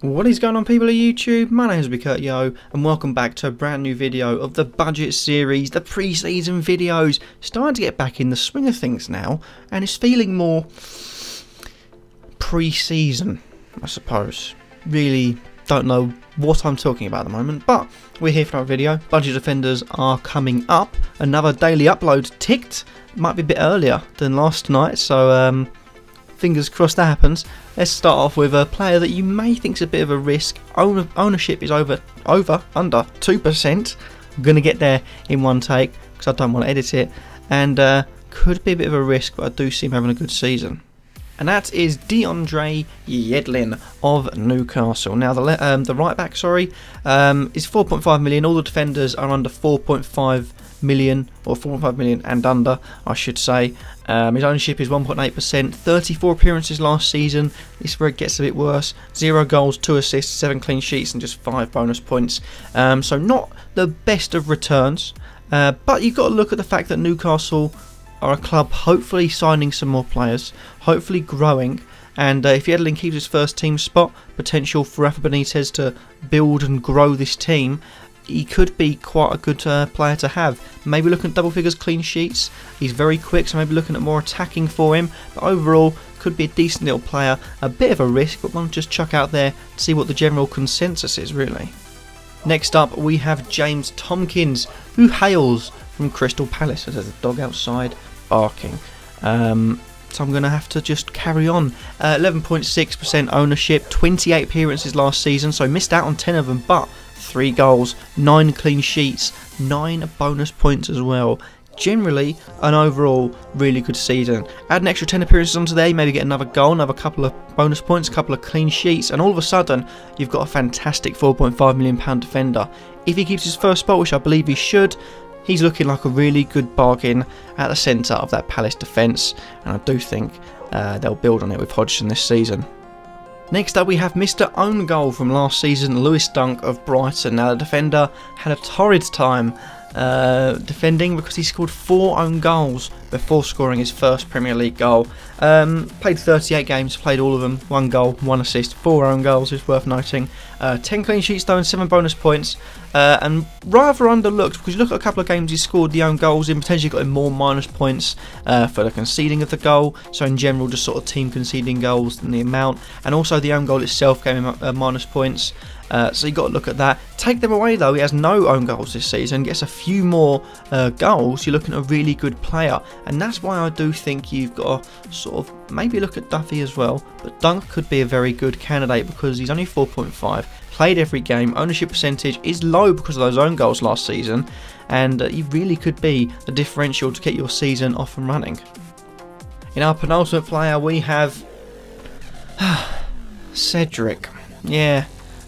What is going on, people of YouTube? My name is Kurtyoy and welcome back to a brand new video of the budget series, the pre-season videos. Starting to get back in the swing of things now, and it's feeling more pre-season, I suppose. Really don't know what I'm talking about at the moment, but we're here for our video. Budget defenders are coming up. Another daily upload ticked. Might be a bit earlier than last night, so fingers crossed that happens. Let's start off with a player that you may think is a bit of a risk. Ownership is under 2%. I'm going to get there in one take because I don't want to edit it, and could be a bit of a risk, but I do see him having a good season. And that is DeAndre Yedlin of Newcastle. Now the right back, is 4.5 million. All the defenders are under 4.5 million, or 4.5 million and under, I should say. His ownership is 1.8%. 34 appearances last season. This is where it gets a bit worse. 0 goals, 2 assists, 7 clean sheets, and just 5 bonus points. So not the best of returns. But you've got to look at the fact that Newcastle are a club hopefully signing some more players, hopefully growing, and if Yedlin keeps his first team spot, potential for Rafa Benitez to build and grow this team, he could be quite a good player to have. Maybe looking at double figures clean sheets. He's very quick, so maybe looking at more attacking for him, but overall could be a decent little player. A bit of a risk, but one to just chuck out there to see what the general consensus is really. Next up we have James Tomkins, who hails from Crystal Palace. There's a dog outside barking, so I'm going to have to just carry on. 11.6% ownership, 28 appearances last season, so missed out on 10 of them, but 3 goals, 9 clean sheets, 9 bonus points as well. Generally an overall really good season. Add an extra 10 appearances onto there, maybe get another goal, another couple of bonus points, a couple of clean sheets, and all of a sudden you've got a fantastic £4.5 million defender. If he keeps his first spot, which I believe he should, he's looking like a really good bargain at the centre of that Palace defence, and I do think they'll build on it with Hodgson this season. Next up we have Mr. Own Goal from last season, Lewis Dunk of Brighton. Now the defender had a torrid time defending because he scored 4 own goals before scoring his first Premier League goal. Played 38 games, played all of them, 1 goal, 1 assist, 4 own goals, is worth noting. 10 clean sheets though and 7 bonus points, and rather underlooked because you look at a couple of games he scored the own goals in, potentially got him more minus points for the conceding of the goal, so in general just sort of team conceding goals than the amount, and also the own goal itself gave him minus points. So you've got to look at that. Take them away though, he has no own goals this season, gets a few more goals, you're looking at a really good player, and that's why I do think you've got to sort of maybe look at Duffy as well, but Dunk could be a very good candidate because he's only 4.5, played every game, ownership percentage is low because of those own goals last season, and he really could be the differential to get your season off and running. In our penultimate player we have Cedric. Yeah.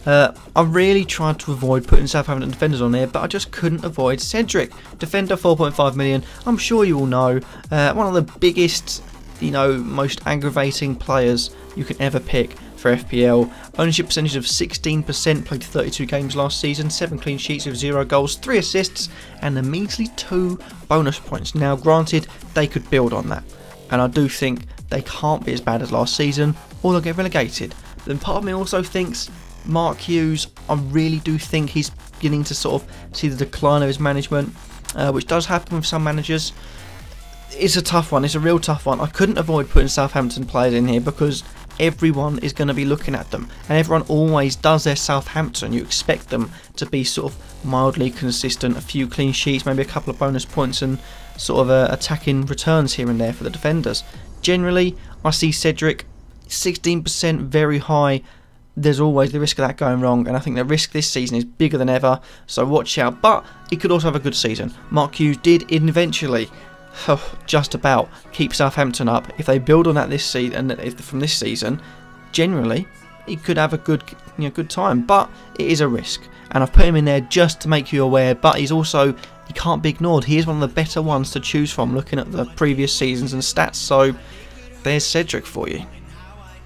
I really tried to avoid putting Southampton defenders on there, but I just couldn't avoid Cedric. Defender 4.5 million, I'm sure you all know, one of the biggest, most aggravating players you can ever pick for FPL. Ownership percentage of 16%, played 32 games last season, 7 clean sheets with 0 goals, 3 assists, and a measly 2 bonus points. Now granted, they could build on that, and I do think they can't be as bad as last season, or they'll get relegated. But then part of me also thinks Mark Hughes, I really do think he's beginning to sort of see the decline of his management, which does happen with some managers. It's a tough one, it's a real tough one. I couldn't avoid putting Southampton players in here because everyone is going to be looking at them, and everyone always does their Southampton. You expect them to be sort of mildly consistent, a few clean sheets, maybe a couple of bonus points, and sort of attacking returns here and there for the defenders. Generally, I see Cedric 16%, very high. There's always the risk of that going wrong, and I think the risk this season is bigger than ever, so watch out. But he could also have a good season. Mark Hughes did eventually, just about, keep Southampton up. If they build on that this season, and from this season, generally he could have a good time. But it is a risk, and I've put him in there just to make you aware. But he can't be ignored. He is one of the better ones to choose from, looking at the previous seasons and stats. So there's Cedric for you.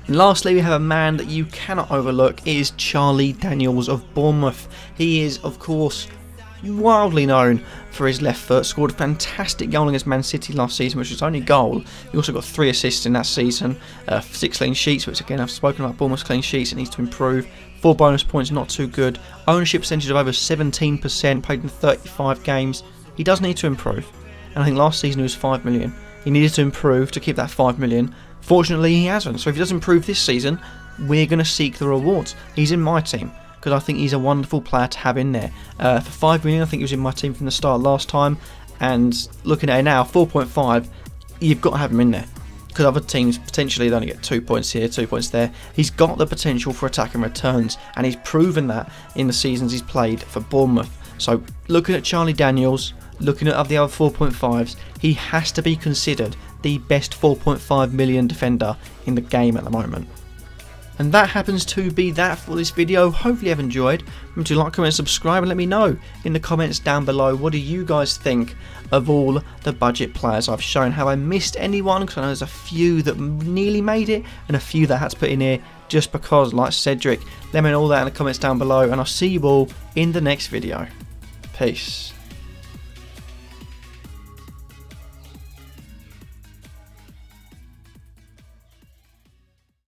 And lastly, we have a man that you cannot overlook. It is Charlie Daniels of Bournemouth. He is, of course, wildly known for his left foot. Scored a fantastic goal against Man City last season, which was his only goal. He also got 3 assists in that season, 6 clean sheets, which again I've spoken about Bournemouth's clean sheets, it needs to improve. 4 bonus points, not too good. Ownership percentage of over 17%, played in 35 games. He does need to improve, and I think last season he was 5 million. He needed to improve to keep that 5 million. Fortunately he hasn't, so if he does improve this season, we're going to seek the rewards. He's in my team, because I think he's a wonderful player to have in there. For 5 million, I think he was in my team from the start last time, and looking at it now, 4.5, you've got to have him in there, because other teams potentially they only get 2 points here, 2 points there. He's got the potential for attacking returns, and he's proven that in the seasons he's played for Bournemouth. So looking at Charlie Daniels, looking at the other 4.5s, he has to be considered the best 4.5 million defender in the game at the moment. And that happens to be that for this video. Hopefully you have enjoyed. Remember to like, comment, subscribe, and let me know in the comments down below, what do you guys think of all the budget players I've shown? Have I missed anyone? Because I know there's a few that nearly made it and a few that I had to put in here just because, like Cedric. Let me know all that in the comments down below, and I'll see you all in the next video. Peace.